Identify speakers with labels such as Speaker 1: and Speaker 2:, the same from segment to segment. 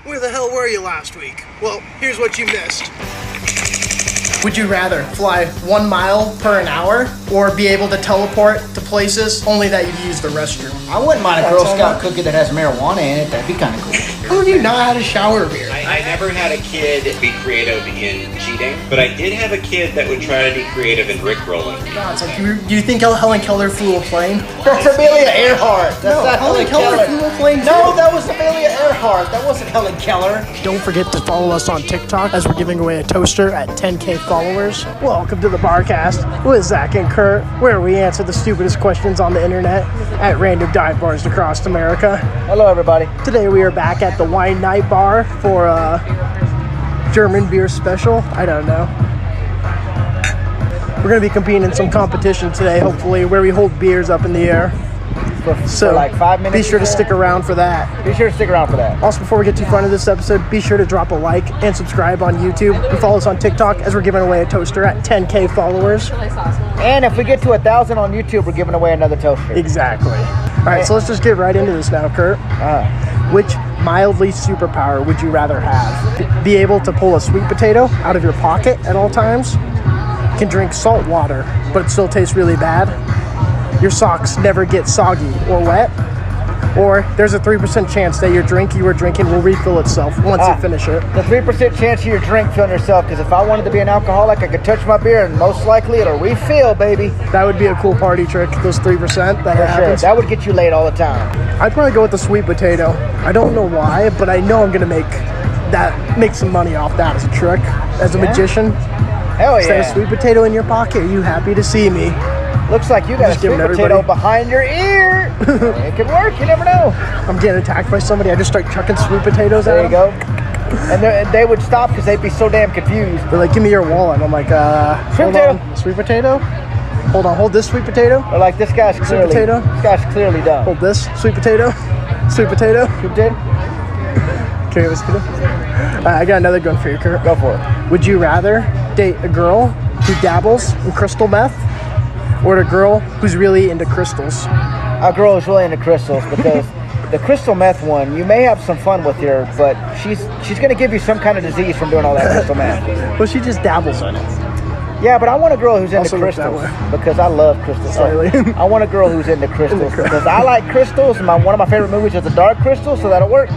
Speaker 1: Where the hell were you last week? Well, here's what you missed.
Speaker 2: Would you rather fly 1 mile per hour or be able to teleport to places only that you use the restroom?
Speaker 3: I wouldn't mind a Girl Scout cookie that has marijuana in it. That'd be kind of cool.
Speaker 2: How have you not had a shower beer?
Speaker 4: I never had a kid be creative in cheating, but I did have a kid that would try to be creative in rickrolling.
Speaker 2: God, it's like, do you think Helen Keller flew a plane?
Speaker 3: That's Amelia Earhart. That's not
Speaker 2: Helen Keller flew a plane too.
Speaker 3: No, that was Amelia Earhart. That wasn't Helen Keller.
Speaker 2: Don't forget to follow us on TikTok as we're giving away a toaster at 10K followers. Welcome to the Barcast with Zach and Kurt, where we answer the stupidest questions on the internet at random dive bars across America.
Speaker 3: Hello, everybody.
Speaker 2: Today we are back at the Wine Night Bar for a German beer special. I don't know. We're going to be competing in some competition today, hopefully, where we hold beers up in the air.
Speaker 3: For like 5 minutes.
Speaker 2: Be sure to stick around for that.
Speaker 3: Be sure to stick around for that.
Speaker 2: Also, before we get too far into this episode, be sure to drop a like and subscribe on YouTube and follow us on TikTok as we're giving away a toaster at 10K followers.
Speaker 3: And if we get to 1,000 on YouTube, we're giving away another toaster.
Speaker 2: Exactly. All right, so let's just get right into this now, Kurt. Which mildly superpower would you rather have? Be able to pull a sweet potato out of your pocket at all times? Can drink salt water, but it still tastes really bad? Your socks never get soggy or wet? Or there's a 3% chance that your drink you were drinking will refill itself once you finish it?
Speaker 3: The 3% chance of your drink filling yourself, because if I wanted to be an alcoholic, I could touch my beer and most likely it'll refill, baby.
Speaker 2: That would be a cool party trick, those 3% that happens.
Speaker 3: Sure. That would get you laid all the time.
Speaker 2: I'd probably go with the sweet potato. I don't know why, but I know I'm gonna make some money off that as a trick, as a magician.
Speaker 3: Hell yeah.
Speaker 2: Instead of sweet potato in your pocket, are you happy to see me?
Speaker 3: Looks like you got a sweet potato behind your ear. It could work, you never know.
Speaker 2: I'm getting attacked by somebody, I just start chucking sweet potatoes at them.
Speaker 3: There you go. And they would stop because they'd be so damn confused.
Speaker 2: They're like, give me your wallet. And I'm like,
Speaker 3: sweet potato.
Speaker 2: Sweet potato? Hold on, hold this sweet potato.
Speaker 3: They're like, this guy's clearly dumb.
Speaker 2: Hold this sweet potato. Sweet potato.
Speaker 3: Sweet potato.
Speaker 2: Okay, let's get it. I got another gun for you, Kurt.
Speaker 3: Go for it.
Speaker 2: Would you rather date a girl who dabbles in crystal meth or a girl who's really into crystals?
Speaker 3: A girl who's really into crystals, because the crystal meth one, you may have some fun with her, but she's going to give you some kind of disease from doing all that crystal meth.
Speaker 2: Well, she just dabbles in it.
Speaker 3: Yeah, but I want a girl who's into crystals because I love crystals. I want a girl who's into crystals because I like crystals, and one of my favorite movies is The Dark Crystal, so that'll work.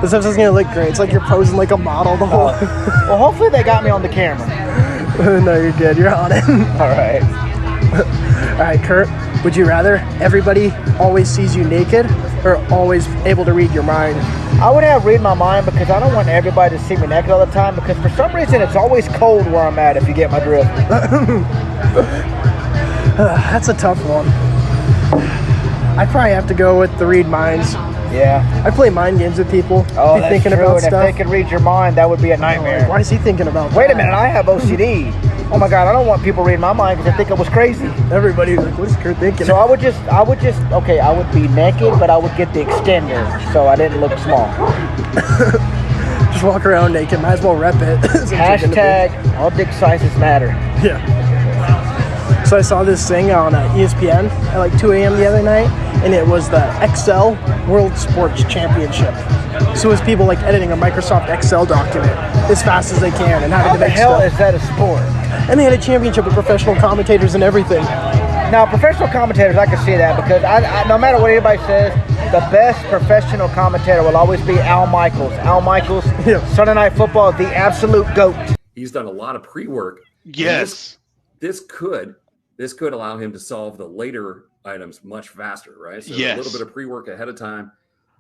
Speaker 2: This episode's gonna look great. It's like you're posing like a model the whole.
Speaker 3: Well, hopefully they got me on the camera.
Speaker 2: No, you're good. You're on it.
Speaker 3: All right.
Speaker 2: All right, Kurt. Would you rather everybody always sees you naked or always able to read your mind?
Speaker 3: I would have read my mind because I don't want everybody to see me naked all the time, because for some reason it's always cold where I'm at, if you get my drift.
Speaker 2: That's a tough one. I'd probably have to go with the read minds.
Speaker 3: Yeah.
Speaker 2: I play mind games with people.
Speaker 3: Oh, that's
Speaker 2: thinking
Speaker 3: true.
Speaker 2: about
Speaker 3: And
Speaker 2: stuff.
Speaker 3: if they could read your mind, that would be a nightmare.
Speaker 2: Why is he thinking about that?
Speaker 3: Wait a minute, I have OCD. Oh my God, I don't want people reading my mind because they think I was crazy.
Speaker 2: Everybody's like, what is Kurt thinking?
Speaker 3: So I would be naked, but I would get the extender so I didn't look small.
Speaker 2: Just walk around naked, might as well rep it.
Speaker 3: Hashtag all dick sizes matter.
Speaker 2: Yeah. So I saw this thing on ESPN at like 2 a.m. the other night, and it was the Excel World Sports Championship. So it was people like editing a Microsoft Excel document as fast as they can and having to make stuff.
Speaker 3: How the hell is that a sport?
Speaker 2: And they had a championship with professional commentators and everything.
Speaker 3: Now, professional commentators, I can see that because I no matter what anybody says, the best professional commentator will always be Al Michaels. Al Michaels, Sunday Night Football, the absolute GOAT.
Speaker 5: He's done a lot of pre-work.
Speaker 6: Yes.
Speaker 5: This could allow him to solve the later items much faster, right? So a little bit of pre-work ahead of time.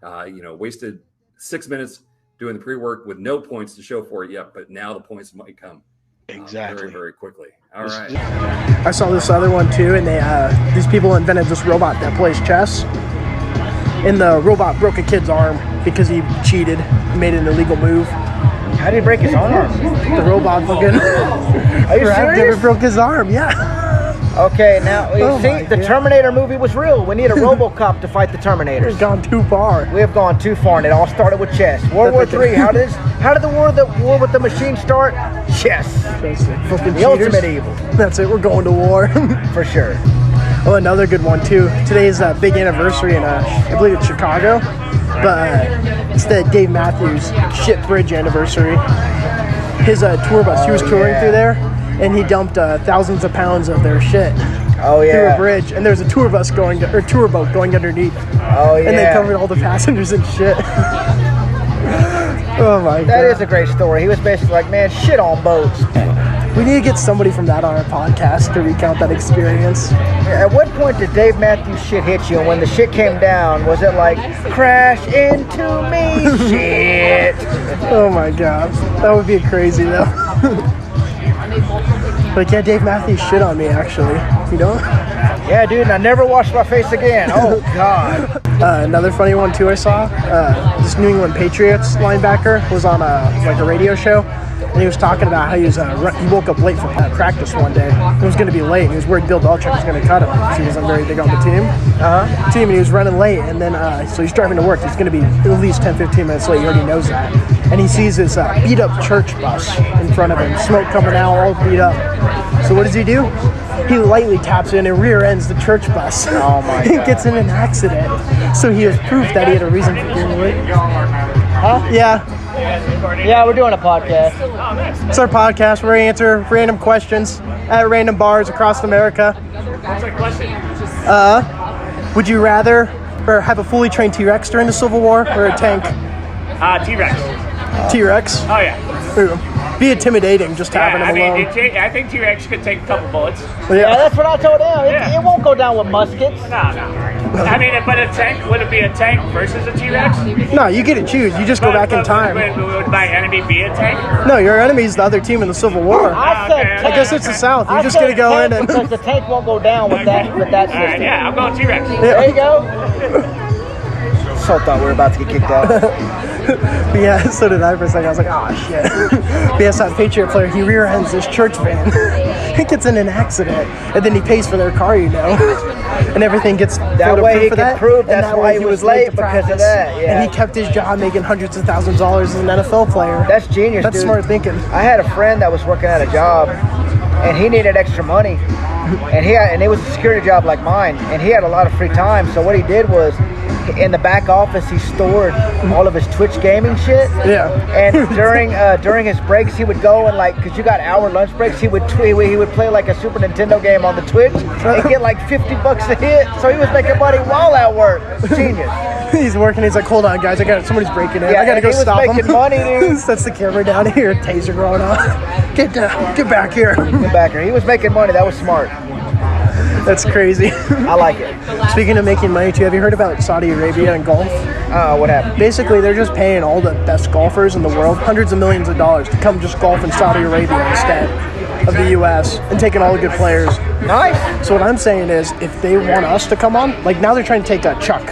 Speaker 5: Wasted 6 minutes doing the pre-work with no points to show for it yet, but now the points might come very, very quickly. All right.
Speaker 2: I saw this other one too, and these people invented this robot that plays chess. And the robot broke a kid's arm because he cheated, made an illegal move.
Speaker 3: How did he break his arm?
Speaker 2: The robot fucking.
Speaker 3: Are you serious?
Speaker 2: Broke his arm, yeah.
Speaker 3: Okay, now, the Terminator movie was real. We need a RoboCop to fight the Terminators.
Speaker 2: We've gone too far.
Speaker 3: We have gone too far, and it all started with chess. World War III, how did the war with the machine start? Chess. The ultimate evil.
Speaker 2: That's it, we're going to war.
Speaker 3: For sure.
Speaker 2: Oh, another good one, too. Today is a big anniversary in, I believe it's Chicago. But it's the Dave Matthews Shit Bridge anniversary. His tour bus, he was touring through there, and he dumped thousands of pounds of their shit through a bridge. And there's a tour bus tour boat going underneath. And they covered all the passengers and shit. Oh my god.
Speaker 3: That is a great story. He was basically like, man, shit on boats.
Speaker 2: We need to get somebody from that on our podcast to recount that experience.
Speaker 3: Yeah, at what point did Dave Matthews shit hit you? And when the shit came down, was it like, crash into me, shit?
Speaker 2: Oh my god. That would be crazy though. Like, yeah, Dave Matthews shit on me actually. You know?
Speaker 3: Yeah, dude, and I never washed my face again. Oh god.
Speaker 2: Another funny one too I saw, this New England Patriots linebacker was on a radio show, and he was talking about how he woke up late for practice one day. He was going to be late, and he was worried Bill Belichick was going to cut him because he wasn't very big on the team. And he was running late, and then so he's driving to work. He's going to be at least 10-15 minutes late. He already knows that. And he sees this beat up church bus in front of him, smoke coming out, all beat up. So what does he do? He lightly taps in and rear ends the church bus.
Speaker 3: Oh my god.
Speaker 2: He gets in an accident. So he has proof that he had a reason for being late.
Speaker 3: Huh?
Speaker 2: Yeah.
Speaker 3: Yeah, we're doing a podcast.
Speaker 2: It's our podcast where we answer random questions at random bars across America.
Speaker 6: What's our question?
Speaker 2: Would you rather have a fully trained T-Rex during the Civil War or a tank?
Speaker 6: T-Rex.
Speaker 2: T-Rex?
Speaker 6: Oh, yeah.
Speaker 2: Be intimidating just having him alone.
Speaker 6: I think T-Rex could take a couple bullets.
Speaker 3: Yeah, that's what I told him. It won't go down with muskets.
Speaker 6: No. I mean, but a tank, would it be a tank versus a T-Rex?
Speaker 2: No, you get to choose. You just go back in time.
Speaker 6: Would my enemy be a tank?
Speaker 2: No, your enemy's the other team in the Civil War.
Speaker 3: I
Speaker 2: guess it's the South. You're just going to go in and...
Speaker 3: Because the tank won't go down with that system.
Speaker 6: All right, yeah, I'm going T-Rex.
Speaker 3: There you go. So thought we were about to get kicked out.
Speaker 2: But yeah, so did I for a second. I was like, oh shit. But yes, that Patriot player, he rear ends this church van. He gets in an accident, and then he pays for their car, you know. And everything gets
Speaker 3: that way he can prove that's why he was late because of that. Yeah.
Speaker 2: And he kept his job making hundreds of thousands of dollars as an NFL player.
Speaker 3: That's genius,
Speaker 2: That's
Speaker 3: dude.
Speaker 2: smart thinking.
Speaker 3: I had a friend that was working at a job, and he needed extra money. And it was a security job like mine, and he had a lot of free time. So what he did was, in the back office, he stored all of his Twitch gaming shit.
Speaker 2: Yeah.
Speaker 3: And during his breaks, he would go and because you got hour lunch breaks, he would play like a Super Nintendo game on the Twitch and get like $50 a hit. So he was making money while at work. Genius.
Speaker 2: He's working. He's like, hold on, guys. Somebody's breaking in.
Speaker 3: Yeah,
Speaker 2: I gotta go stop him.
Speaker 3: He was making money, dude.
Speaker 2: Sets the camera down here. Taser going off. Get back here.
Speaker 3: Get back here. He was making money. That was smart.
Speaker 2: That's crazy.
Speaker 3: I like it.
Speaker 2: Speaking of making money too, have you heard about Saudi Arabia and golf?
Speaker 3: What happened?
Speaker 2: Basically, they're just paying all the best golfers in the world hundreds of millions of dollars to come just golf in Saudi Arabia instead of the U.S. and taking all the good players.
Speaker 3: Nice.
Speaker 2: So what I'm saying is, if they want us to come on, like now they're trying to take Chuck.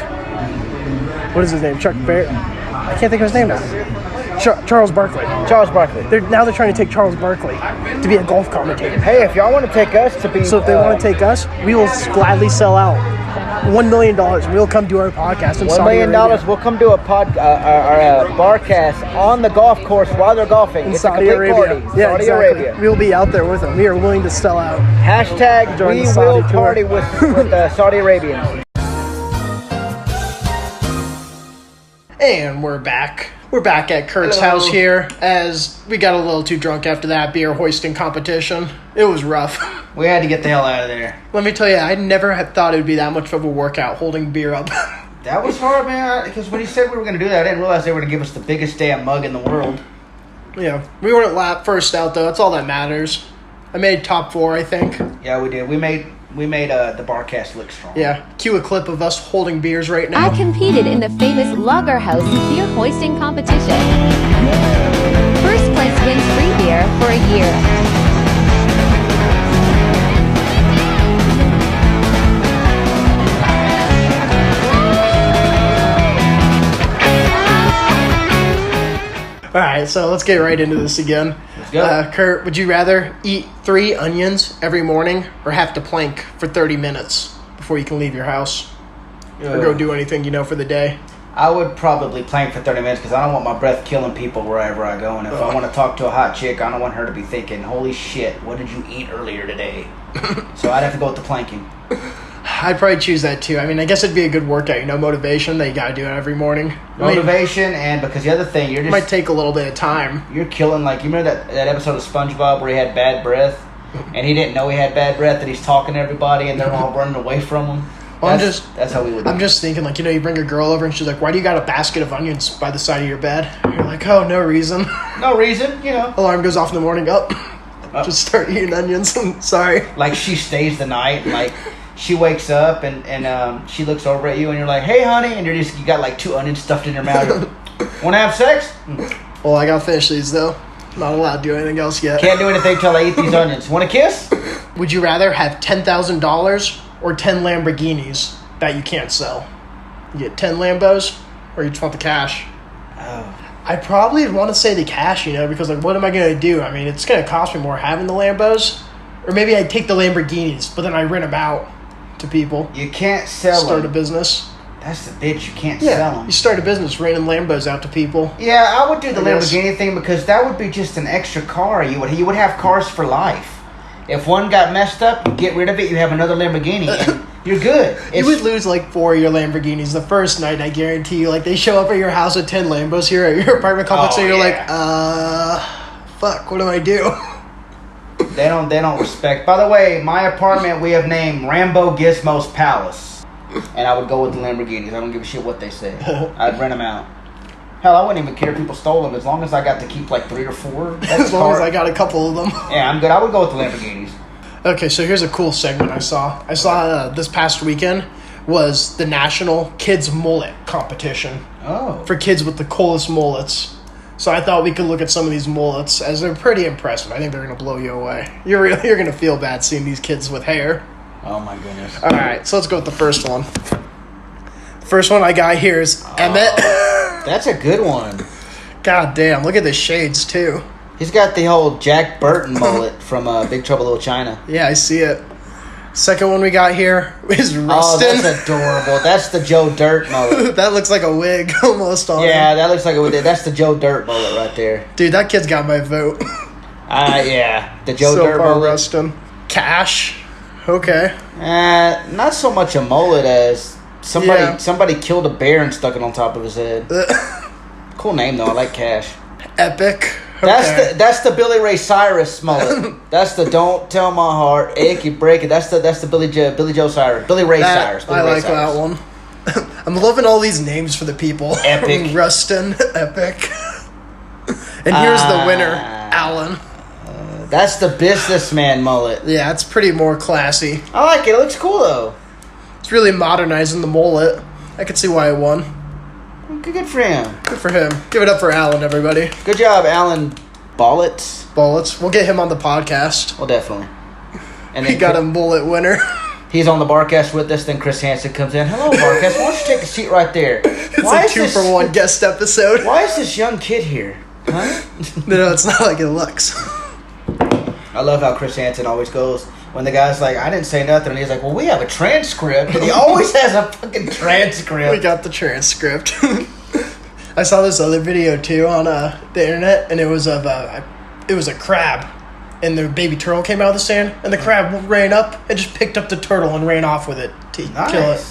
Speaker 2: What is his name? Chuck Barrett? I can't think of his name now. Charles Barkley.
Speaker 3: Charles Barkley.
Speaker 2: Now they're trying to take Charles Barkley to be a golf commentator.
Speaker 3: Hey, if y'all want to take us to be...
Speaker 2: So if they want to take us, we will gladly sell out $1 million. We'll come do our podcast in Saudi Arabia.
Speaker 3: $1 million, we'll come do our Barcast on the golf course while they're golfing.
Speaker 2: In
Speaker 3: it's
Speaker 2: Saudi
Speaker 3: a complete
Speaker 2: Arabia.
Speaker 3: party.
Speaker 2: Yeah,
Speaker 3: Saudi
Speaker 2: exactly.
Speaker 3: Arabia.
Speaker 2: We'll be out there with them. We are willing to sell out.
Speaker 3: Hashtag
Speaker 2: Join
Speaker 3: we
Speaker 2: the Saudi
Speaker 3: will
Speaker 2: tour.
Speaker 3: party with the Saudi Arabians.
Speaker 2: And we're back. We're back at Curt's house here, as we got a little too drunk after that beer hoisting competition. It was rough.
Speaker 7: We had to get the hell out of there.
Speaker 2: Let me tell you, I never had thought it would be that much of a workout holding beer up.
Speaker 7: That was hard, man, because when he said we were going to do that, I didn't realize they were going to give us the biggest damn mug in the world.
Speaker 2: Yeah, we weren't first out, though. That's all that matters. I made top 4, I think.
Speaker 7: Yeah, we did. We made the Barcast look strong.
Speaker 2: Yeah, cue a clip of us holding beers right now.
Speaker 8: I competed in the famous Lager House beer hoisting competition. First place wins free beer for a year.
Speaker 2: All right, so let's get right into this again.
Speaker 7: Let's go.
Speaker 2: Curt, would you rather eat 3 onions every morning or have to plank for 30 minutes before you can leave your house or go do anything, for the day?
Speaker 7: I would probably plank for 30 minutes because I don't want my breath killing people wherever I go. And if I want to talk to a hot chick, I don't want her to be thinking, holy shit, what did you eat earlier today? So I'd have to go with the planking.
Speaker 2: I'd probably choose that too. I mean, I guess it'd be a good workout, motivation that you gotta do it every morning.
Speaker 7: Motivation, and because the other thing,
Speaker 2: it might take a little bit of time.
Speaker 7: You're killing, you remember that episode of SpongeBob where he had bad breath, and he didn't know he had bad breath, and he's talking to everybody, and they're all running away from him?
Speaker 2: Well,
Speaker 7: that's how we would do
Speaker 2: I'm just thinking, you bring a girl over, and she's like, why do you got a basket of onions by the side of your bed? You're like, oh, no reason.
Speaker 7: No reason,
Speaker 2: Alarm goes off in the morning, just start eating onions. Sorry.
Speaker 7: She stays the night, she wakes up and she looks over at you and you're like, hey honey, and you got 2 onions stuffed in your mouth. Wanna have sex?
Speaker 2: Well, I gotta finish these though. Not allowed to do anything else yet.
Speaker 7: Can't do anything till I eat these onions. Want a kiss?
Speaker 2: Would you rather have $10,000 or 10 Lamborghinis that you can't sell? You get 10 Lambos, or you just want the cash?
Speaker 7: Oh.
Speaker 2: I probably want to say the cash, because what am I going to do? I mean, it's going to cost me more having the Lambos. Or maybe I take the Lamborghinis, but then I rent them out to people.
Speaker 7: You can't sell
Speaker 2: Start
Speaker 7: them.
Speaker 2: a business.
Speaker 7: That's the bitch. You can't sell them.
Speaker 2: You start a business renting Lambos out to people.
Speaker 7: Yeah, I would do the Lamborghini thing because that would be just an extra car. You would have cars for life. If one got messed up, you get rid of it, you have another Lamborghini, and you're good.
Speaker 2: You would lose 4 of your Lamborghinis the first night, I guarantee you. They show up at your house with 10 Lambos here at your apartment complex, and you're fuck, what do I do?
Speaker 7: They don't respect. By the way, my apartment we have named Rambo Gizmo's Palace, and I would go with the Lamborghinis. I don't give a shit what they say. I'd rent them out. Hell, I wouldn't even care if people stole them as long as I got to keep 3 or 4.
Speaker 2: As long as I got a couple of them.
Speaker 7: Yeah, I'm good. I would go with the Lamborghinis.
Speaker 2: Okay, so here's a cool segment I saw. This past weekend was the National Kids Mullet Competition.
Speaker 7: Oh.
Speaker 2: For kids with the coolest mullets. So I thought we could look at some of these mullets, as they're pretty impressive. I think they're going to blow you away. You're going to feel bad seeing these kids with hair.
Speaker 7: Oh my goodness.
Speaker 2: All right, so let's go with the first one. The first one I got here is Emmett.
Speaker 7: That's a good one.
Speaker 2: God damn, look at the shades too.
Speaker 7: He's got the whole Jack Burton mullet from Big Trouble in Little China.
Speaker 2: Yeah, I see it. Second one we got here is Rustin.
Speaker 7: Oh, that's adorable. That's the Joe Dirt mullet.
Speaker 2: That looks like a wig almost on him.
Speaker 7: That looks like a wig. That's the Joe Dirt mullet right there.
Speaker 2: Dude, that kid's got my vote.
Speaker 7: Yeah. The Joe Dirt mullet.
Speaker 2: Rustin. Cash. Okay.
Speaker 7: Not so much a mullet as somebody killed a bear and stuck it on top of his head. Cool name though. I like Cash.
Speaker 2: Epic. Okay.
Speaker 7: That's the Billy Ray Cyrus mullet. That's the Don't Tell My Heart, Ache You Break It. That's the Billy Joe Cyrus. Billy Ray Cyrus.
Speaker 2: I like that one. I'm loving all these names for the people.
Speaker 7: Epic.
Speaker 2: Rustin. Epic. And here's the winner, Alan.
Speaker 7: That's the businessman mullet.
Speaker 2: Yeah, it's pretty more classy.
Speaker 7: I like it. It looks cool though.
Speaker 2: It's really modernizing the mullet. I can see why it won.
Speaker 7: Good for him.
Speaker 2: Good for him. Give it up for Alan, everybody.
Speaker 7: Good job, Alan Bullets.
Speaker 2: We'll get him on the podcast.
Speaker 7: Well, definitely. And
Speaker 2: he got a mullet winner.
Speaker 7: He's on the Barcast with us. Then Chris Hansen comes in. Hello, Barcast. Why don't you take a seat right there?
Speaker 2: It's a 2-for-1 guest episode.
Speaker 7: Why is this young kid here? Huh?
Speaker 2: No, it's not like it looks.
Speaker 7: I love how Chris Hansen always goes when the guy's like, I didn't say nothing, and he's like, well, we have a transcript, and he always has a fucking transcript.
Speaker 2: We got the transcript. I saw this other video too on the internet, and it was of a crab, and the baby turtle came out of the sand, and the crab ran up and just picked up the turtle and ran off with it to kill it.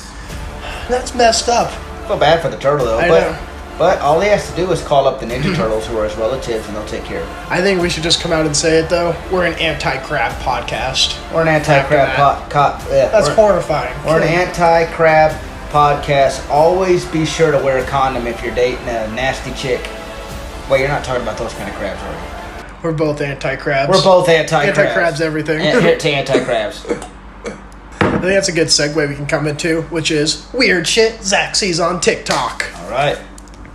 Speaker 2: That's messed up.
Speaker 7: I feel bad for the turtle though.
Speaker 2: I know.
Speaker 7: But all he has to do is call up the Ninja Turtles, who are his relatives, and they'll take care of it.
Speaker 2: I think we should just come out and say it, though. We're an anti-crab podcast.
Speaker 7: We're an anti-crab
Speaker 2: That's horrifying.
Speaker 7: We're an anti-crab podcast. Always be sure to wear a condom if you're dating a nasty chick. Wait, you're not talking about those kind of crabs, are you?
Speaker 2: We're both anti-crabs.
Speaker 7: We're both anti-crabs.
Speaker 2: Anti-crabs everything.
Speaker 7: To anti-crabs.
Speaker 2: I think that's a good segue we can come into, which is weird shit Zach sees on TikTok.
Speaker 7: All right.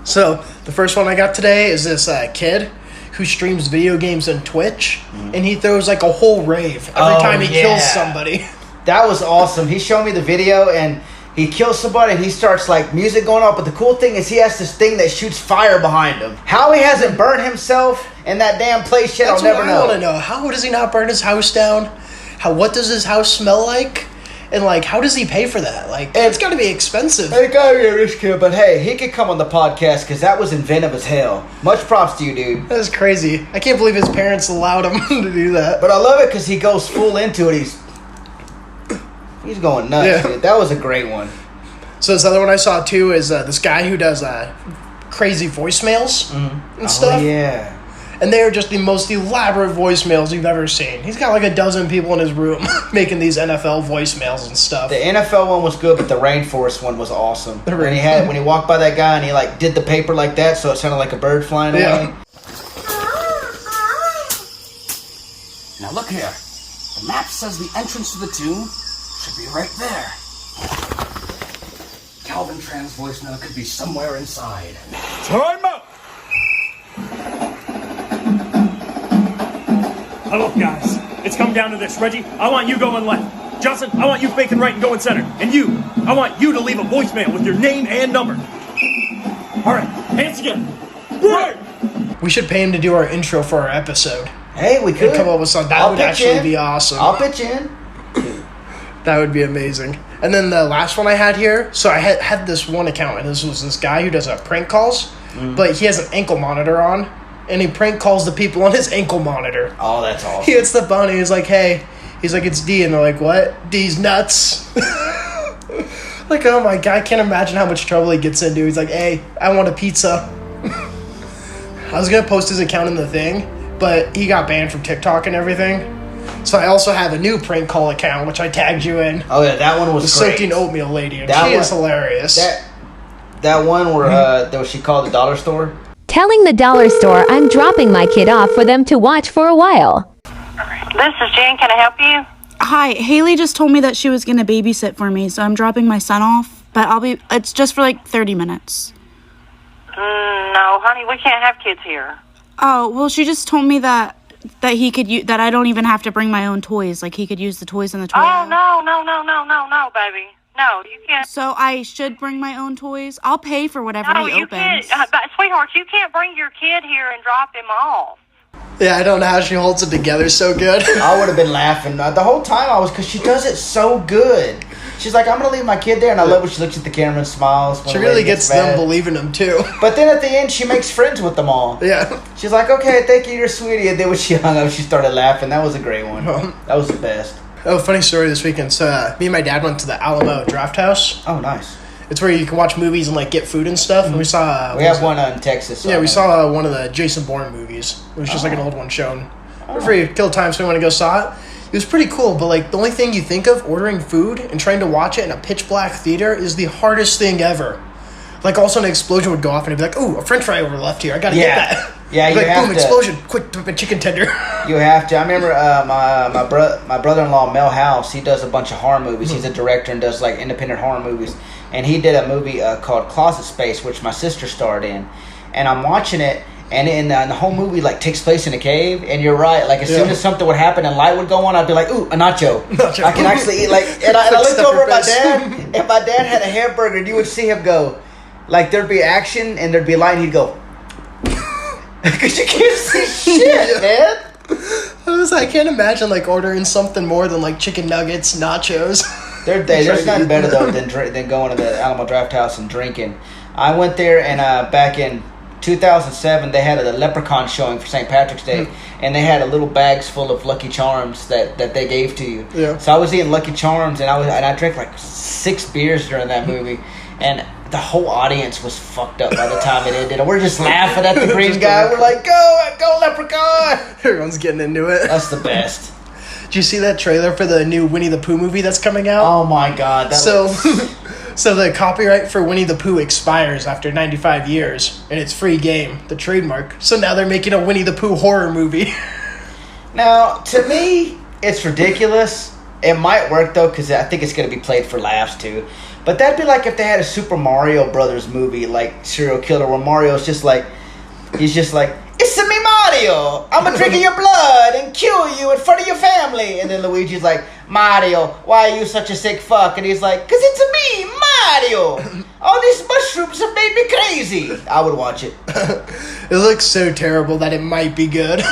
Speaker 2: So, the first one I got today is this kid who streams video games on Twitch, and he throws a whole rave every time he kills somebody.
Speaker 7: That was awesome. He showed me the video, and he kills somebody, and he starts, music going off, but the cool thing is he has this thing that shoots fire behind him. How he hasn't burned himself in that damn place yet, I'll never know.
Speaker 2: That's what I want to know. How does he not burn his house down? What does his house smell like? And, how does he pay for that? It's got to be expensive.
Speaker 7: It got to be a rich kid, but hey, he could come on the podcast because that was inventive as hell. Much props to you, dude.
Speaker 2: That is crazy. I can't believe his parents allowed him to do that.
Speaker 7: But I love it because he goes full into it. He's going nuts, dude. That was a great one.
Speaker 2: So this other one I saw too is this guy who does crazy voicemails and stuff.
Speaker 7: Oh, yeah.
Speaker 2: And they're just the most elaborate voicemails you've ever seen. He's got like a dozen people in his room making these NFL voicemails and stuff.
Speaker 7: The NFL one was good, but the rainforest one was awesome. When he walked by that guy and he like did the paper like that, so it sounded like a bird flying away.
Speaker 9: Now look here. The map says the entrance to the tomb should be right there. Calvin Tran's voicemail could be somewhere inside.
Speaker 6: Time out! Now look, guys. It's come down to this. Reggie, I want you going left. Johnson, I want you faking right and going center. And you, I want you to leave a voicemail with your name and number. All right, hands together. Right!
Speaker 2: We should pay him to do our intro for our episode.
Speaker 7: Hey, we could.
Speaker 2: And come up with something. That would actually be awesome.
Speaker 7: I'll pitch in.
Speaker 2: That would be amazing. And then the last one I had here, so I had this one account, and this was this guy who does prank calls, but he has an ankle monitor on, and he prank calls the people on his ankle monitor.
Speaker 7: Oh, that's awesome.
Speaker 2: He hits the phone, and he's like, hey, he's like, it's D, and they're like, what? D's nuts. Like, oh my God, I can't imagine how much trouble he gets into. He's like, hey, I want a pizza. I was going to post his account in the thing, but he got banned from TikTok and everything. So I also have a new prank call account, which I tagged you in.
Speaker 7: Oh yeah, that one was
Speaker 2: the
Speaker 7: great.
Speaker 2: Soaking Oatmeal Lady, and
Speaker 7: that
Speaker 2: she
Speaker 7: one,
Speaker 2: is hilarious.
Speaker 7: That one where that she called the dollar store.
Speaker 8: Telling the dollar store I'm dropping my kid off for them to watch for a while.
Speaker 10: This is Jen. Can I help you?
Speaker 11: Hi, Haley just told me that she was gonna babysit for me, so I'm dropping my son off. But it's just for like 30 minutes.
Speaker 10: No, honey, we can't have kids here.
Speaker 11: Oh, well, she just told me that he could that I don't even have to bring my own toys. Like, he could use the toys in the toy.
Speaker 10: Oh, no, baby. No, you can't.
Speaker 11: So I should bring my own toys? I'll pay for whatever he opens.
Speaker 10: No, you can't. But, sweetheart, you can't bring your kid here and drop him off.
Speaker 2: Yeah, I don't know how she holds it together so good.
Speaker 7: I would have been laughing. The whole time because she does it so good. She's like, I'm going to leave my kid there, and I love when she looks at the camera and smiles.
Speaker 2: She really gets them believing him, too.
Speaker 7: But then at the end, she makes friends with them all.
Speaker 2: Yeah.
Speaker 7: She's like, okay, thank you, you're sweetie. And then when she hung up, she started laughing. That was a great one. That was the best.
Speaker 2: Oh, funny story this weekend. So me and my dad went to the Alamo Draft House.
Speaker 7: Oh, nice.
Speaker 2: It's where you can watch movies and like get food and stuff. And we saw.
Speaker 7: We have one in Texas.
Speaker 2: Yeah, we saw one of the Jason Bourne movies. It was just like an old one shown. For free, kill time, so we went to go saw it. It was pretty cool, but like the only thing you think of ordering food and trying to watch it in a pitch black theater is the hardest thing ever. Like all of a sudden an explosion would go off and it'd be like, ooh, a French fry over left here. I gotta get that.
Speaker 7: Yeah, you
Speaker 2: like,
Speaker 7: have
Speaker 2: boom,
Speaker 7: to.
Speaker 2: Explosion! Quick, a chicken tender.
Speaker 7: You have to. I remember my brother-in-law Mel House. He does a bunch of horror movies. He's a director and does like independent horror movies. And he did a movie called Closet Space, which my sister starred in. And I'm watching it. And the whole movie like takes place in a cave, and you're right. Like as soon as something would happen and light would go on, I'd be like, "Ooh, a nacho! I can actually eat." Like, and I looked over at my dad. If my dad had a hamburger, you would see him go, like there'd be action and there'd be light, and he'd go, because you can't see shit, man.
Speaker 2: I can't imagine like ordering something more than like chicken nuggets, nachos.
Speaker 7: There's nothing better though than going to the Alamo Draft House and drinking. I went there and back in 2007, they had a leprechaun showing for St. Patrick's Day, and they had a little bags full of Lucky Charms that they gave to you.
Speaker 2: Yeah.
Speaker 7: So I was eating Lucky Charms, and I drank like 6 beers during that movie, and the whole audience was fucked up by the time it ended. And we're just laughing at the green guy. We're like, go Leprechaun!
Speaker 2: Everyone's getting into it.
Speaker 7: That's the best.
Speaker 2: Did you see that trailer for the new Winnie the Pooh movie that's coming out?
Speaker 7: Oh my God!
Speaker 2: So the copyright for Winnie the Pooh expires after 95 years, and it's free game, the trademark. So now they're making a Winnie the Pooh horror movie.
Speaker 7: Now, to me, it's ridiculous. It might work, though, because I think it's going to be played for laughs, too. But that'd be like if they had a Super Mario Brothers movie, like Serial Killer, where Mario's just like, he's just like, "It's me, Mario! I'm gonna drink your blood and kill you in front of your family." And then Luigi's like, "Mario, why are you such a sick fuck?" And he's like, "'Cause it's me, Mario! All these mushrooms have made me crazy." I would watch it.
Speaker 2: It looks so terrible that it might be good.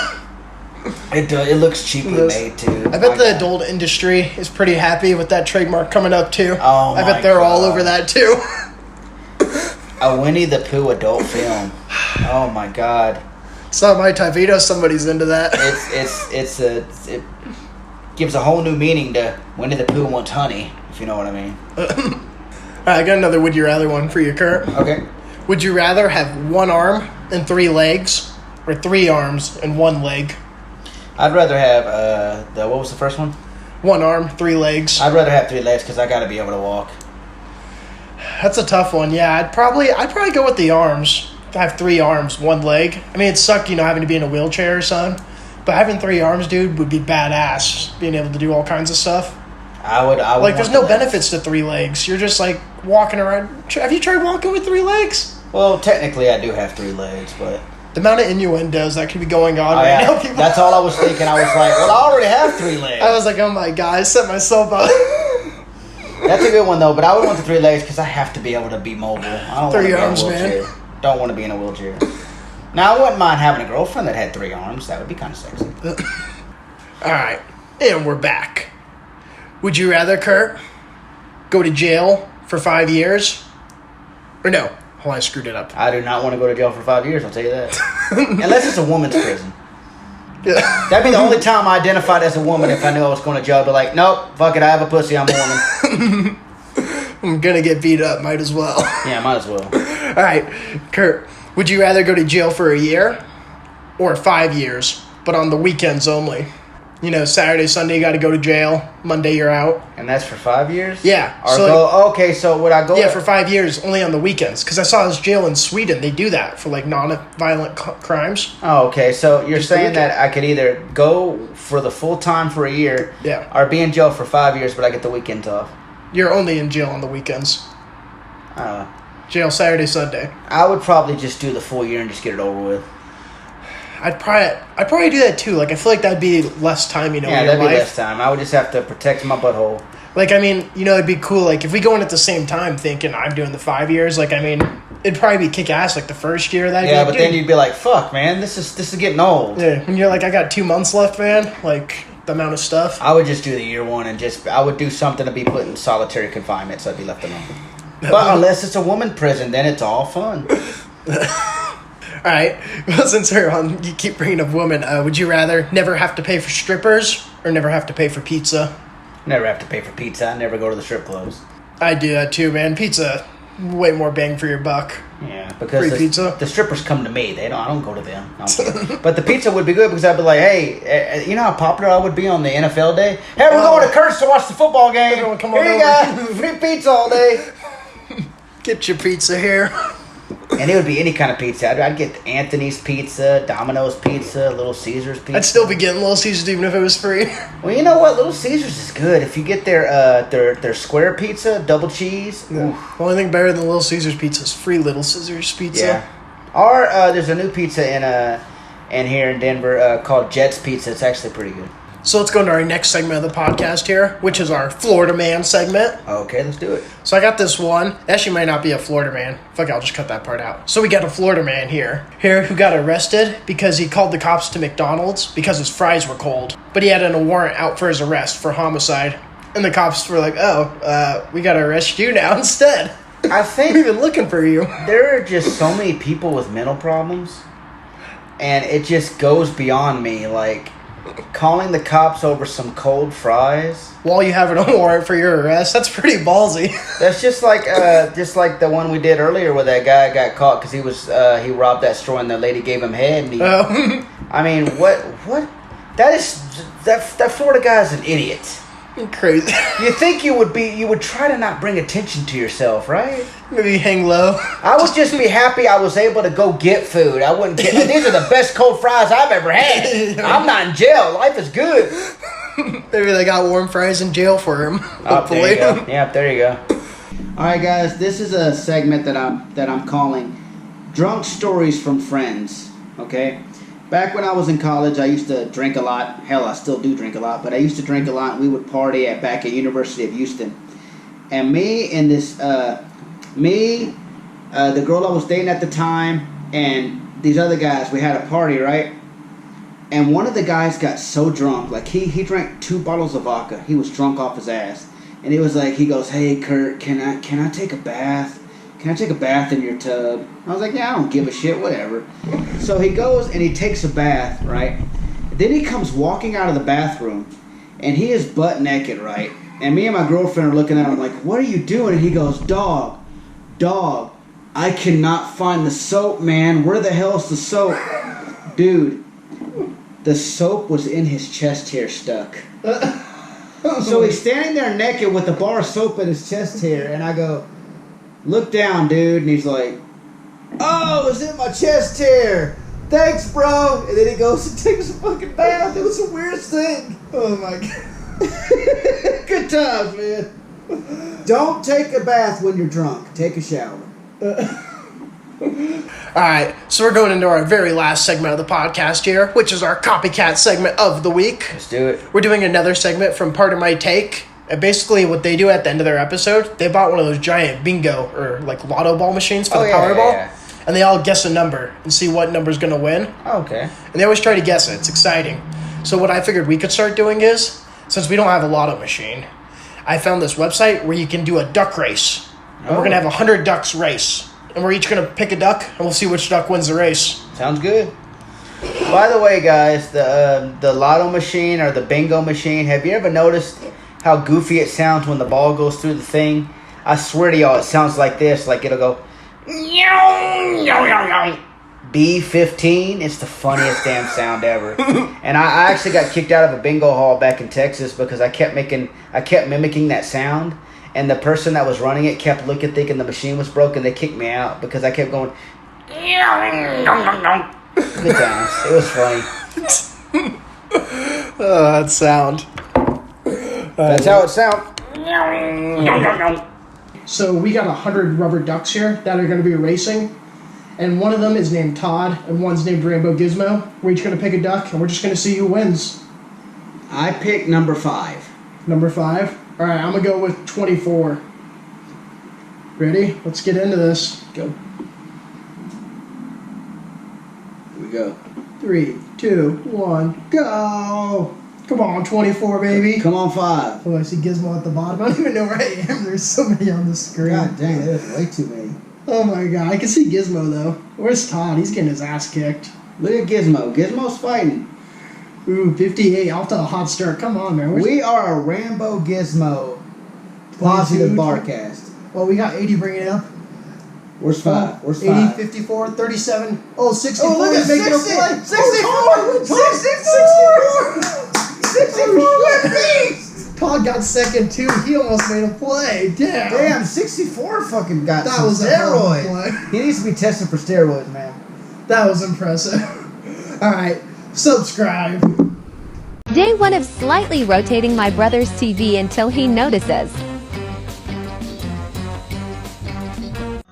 Speaker 7: It looks cheaply made, too.
Speaker 2: I bet the adult industry is pretty happy with that trademark coming up, too.
Speaker 7: Oh,
Speaker 2: I bet they're all over that, too.
Speaker 7: A Winnie the Pooh adult film. Oh, my God.
Speaker 2: It's not my type. You know somebody's into that.
Speaker 7: It gives a whole new meaning to Winnie the Pooh wants honey. if you know what I mean.
Speaker 2: I got another would you rather one for you, Kurt.
Speaker 7: Okay.
Speaker 2: Would you rather have 1 arm and 3 legs, or 3 arms and 1 leg?
Speaker 7: I'd rather have what was the first one?
Speaker 2: 1 arm, 3 legs.
Speaker 7: I'd rather have 3 legs because I got to be able to walk.
Speaker 2: That's a tough one. Yeah, I'd probably go with the arms. I have 3 arms, 1 leg. I mean, it sucked, having to be in a wheelchair or something. But having 3 arms, dude, would be badass. Being able to do all kinds of stuff.
Speaker 7: I would
Speaker 2: like, there's no benefits to 3 legs. You're just like walking around. Have you tried walking with 3 legs?
Speaker 7: Well, technically, I do have 3 legs, but
Speaker 2: the amount of innuendos that could be going on
Speaker 7: right
Speaker 2: now. People.
Speaker 7: That's all I was thinking. I was like, well, I already have 3 legs.
Speaker 2: I was like, oh my god, I set myself up.
Speaker 7: That's a good one though, but I would want the 3 legs because I have to be able to be mobile. I don't
Speaker 2: 3
Speaker 7: want
Speaker 2: arms,
Speaker 7: to be in a wheelchair.
Speaker 2: man.
Speaker 7: Don't want to be in a wheelchair. Now, I wouldn't mind having a girlfriend that had 3 arms. That would be kind of sexy.
Speaker 2: All right, and we're back. Would you rather, Kurt, go to jail for 5 years? Or no, hold on, I screwed it up.
Speaker 7: I do not want to go to jail for 5 years, I'll tell you that. Unless it's a woman's prison. That'd be the only time I identified as a woman if I knew I was going to jail. I'd be like, nope, fuck it, I have a pussy, I'm a woman.
Speaker 2: I'm going to get beat up, might as well.
Speaker 7: Yeah, might as well.
Speaker 2: All right, Kurt, would you rather go to jail for a year or 5 years, but on the weekends only? Saturday, Sunday, you got to go to jail. Monday, you're out.
Speaker 7: And that's for 5 years?
Speaker 2: Yeah.
Speaker 7: Okay, so would I go?
Speaker 2: Yeah, for 5 years, only on the weekends. Because I saw this jail in Sweden. They do that for, non-violent crimes.
Speaker 7: Oh, okay. So you're saying that I could either go for the full time for a year, or be in jail for 5 years, but I get the weekends off.
Speaker 2: You're only in jail on the weekends. Jail Saturday, Sunday.
Speaker 7: I would probably just do the full year and just get it over with.
Speaker 2: I'd probably do that too. I feel like that'd be less time, in your life. Yeah, that'd be
Speaker 7: less time. I would just have to protect my butthole.
Speaker 2: It'd be cool. If we go in at the same time thinking I'm doing the 5 years, it'd probably be kick ass the first year.
Speaker 7: But then you'd be like, fuck, man, this is getting old.
Speaker 2: Yeah, and you're like, I got 2 months left, man. The amount of stuff.
Speaker 7: I would just do the year one and I would do something to be put in solitary confinement so I'd be left alone. But unless it's a woman prison, then it's all fun.
Speaker 2: All right. Well, since you keep bringing up women, would you rather never have to pay for strippers or never have to pay for pizza?
Speaker 7: Never have to pay for pizza. I never go to the strip clubs.
Speaker 2: I do that too, man. Pizza, way more bang for your buck.
Speaker 7: Yeah, because
Speaker 2: pizza.
Speaker 7: The strippers come to me. I don't go to them. But the pizza would be good because I'd be like, hey, you know how popular I would be on the NFL day? Hey, we're going to Kurt's to watch the football game. Here you go. Free pizza all day.
Speaker 2: Get your pizza here.
Speaker 7: And it would be any kind of pizza. I'd get Anthony's Pizza, Domino's Pizza, Little Caesars Pizza.
Speaker 2: I'd still be getting Little Caesars even if it was free.
Speaker 7: Well, you know what? Little Caesars is good. If you get their square pizza, double cheese.
Speaker 2: Yeah. The only thing better than Little Caesars Pizza is free Little Caesars Pizza.
Speaker 7: Yeah. Or there's a new pizza in here in Denver called Jet's Pizza. It's actually pretty good.
Speaker 2: So let's go into our next segment of the podcast here, which is our Florida Man segment.
Speaker 7: Okay, let's do it.
Speaker 2: So I got this one. Actually, might not be a Florida man. Fuck, I'll just cut that part out. So we got a Florida man here who got arrested because he called the cops to McDonald's because his fries were cold. But he had a warrant out for his arrest for homicide. And the cops were like, we got to arrest you now instead.
Speaker 7: I think
Speaker 2: we've been looking for you.
Speaker 7: There are just so many people with mental problems. And it just goes beyond me. Calling the cops over some cold fries
Speaker 2: while you have a warrant for your arrest, that's pretty ballsy.
Speaker 7: That's just like the one we did earlier where that guy got caught because he robbed that store and the lady gave him head and I mean what that Florida guy is an idiot.
Speaker 2: Crazy.
Speaker 7: You think you would try to not bring attention to yourself, right?
Speaker 2: Maybe hang low.
Speaker 7: I would just be happy I was able to go get food. I wouldn't get these are the best cold fries I've ever had. I'm not in jail. Life is good.
Speaker 2: Maybe they got warm fries in jail for him. Hopefully.
Speaker 7: There you go. Yeah, there you go. All right, guys, this is a segment that I'm calling Drunk Stories from Friends. Okay? Back when I was in college, I used to drink a lot. Hell, I still do drink a lot, but I used to drink a lot. And we would party back at University of Houston. And the girl I was dating at the time, and these other guys, we had a party, right? And one of the guys got so drunk, he drank 2 bottles of vodka. He was drunk off his ass. And it was he goes, "Hey, Kurt, can I take a bath? Can I take a bath in your tub?" I was like, "Yeah, I don't give a shit, whatever." So he goes and he takes a bath, right? Then he comes walking out of the bathroom, and he is butt naked, right? And me and my girlfriend are looking at him like, what are you doing? And he goes, dog, I cannot find the soap, man. Where the hell's the soap? Dude, the soap was in his chest hair stuck. So he's standing there naked with a bar of soap in his chest hair. And I go, look down, dude. And he's like, oh, it was in my chest hair. Thanks, bro. And then he goes and takes a fucking bath. It was the weirdest thing.
Speaker 2: Oh my god.
Speaker 7: Good times, man. Don't take a bath when you're drunk. Take a shower.
Speaker 2: Alright, so we're going into our very last segment of the podcast here, which is our copycat segment of the week.
Speaker 7: Let's do it.
Speaker 2: We're doing another segment from Part of My Take. And basically what they do at the end of their episode, they bought one of those giant bingo or like lotto ball machines for the Powerball. Yeah. And they all guess a number and see what number's going to win.
Speaker 7: Okay.
Speaker 2: And they always try to guess it. It's exciting. So what I figured we could start doing is, since we don't have a lotto machine, I found this website where you can do a duck race. And we're going to have 100 ducks race. And we're each going to pick a duck, and we'll see which duck wins the race.
Speaker 7: Sounds good. By the way, guys, the lotto machine or the bingo machine, have you ever noticed how goofy it sounds when the ball goes through the thing? I swear to y'all, it sounds like this. Like it'll go, B-15. It's the funniest damn sound ever. And I actually got kicked out of a bingo hall back in Texas because I kept mimicking that sound. And the person that was running it kept looking, thinking the machine was broken. They kicked me out because I kept going. Good times. It was funny.
Speaker 2: That sound.
Speaker 7: That's how it sounds.
Speaker 2: So we got 100 rubber ducks here that are going to be racing. And one of them is named Todd, and one's named Rainbow Gizmo. We're each going to pick a duck, and we're just going to see who wins.
Speaker 7: I picked number 5.
Speaker 2: Number 5? All right, I'm going to go with 24. Ready? Let's get into this. Go.
Speaker 7: Here we go.
Speaker 2: 3, 2, 1, go! Come on, 24, baby.
Speaker 7: Come on, 5.
Speaker 2: Oh, I see Gizmo at the bottom. I don't even know where I am. There's so many on the screen.
Speaker 7: God dang, there's way too many.
Speaker 2: Oh my god, I can see Gizmo though. Where's Todd? He's getting his ass kicked.
Speaker 7: Look at Gizmo. Gizmo's fighting.
Speaker 2: Ooh, 58. Off to a hot start. Come on, man.
Speaker 7: We are a Rambo Gizmo positive Barcast.
Speaker 2: Well, we got 80 bringing it up.
Speaker 7: Where's 5? Where's
Speaker 2: 80,
Speaker 7: 5?
Speaker 2: 54, 37. Oh, 64.
Speaker 7: Oh, look at 60.
Speaker 2: 64. Todd got second too. He almost made a play. Damn,
Speaker 7: 64 fucking got
Speaker 2: that
Speaker 7: some
Speaker 2: was
Speaker 7: steroid.
Speaker 2: A play.
Speaker 7: He needs to be tested for steroids, man.
Speaker 2: That was impressive. All right, subscribe.
Speaker 8: Day 1 of slightly rotating my brother's TV until he notices.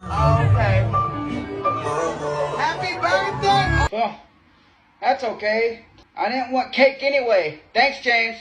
Speaker 7: Okay. Happy birthday! Well, that's okay. I didn't want cake anyway. Thanks, James.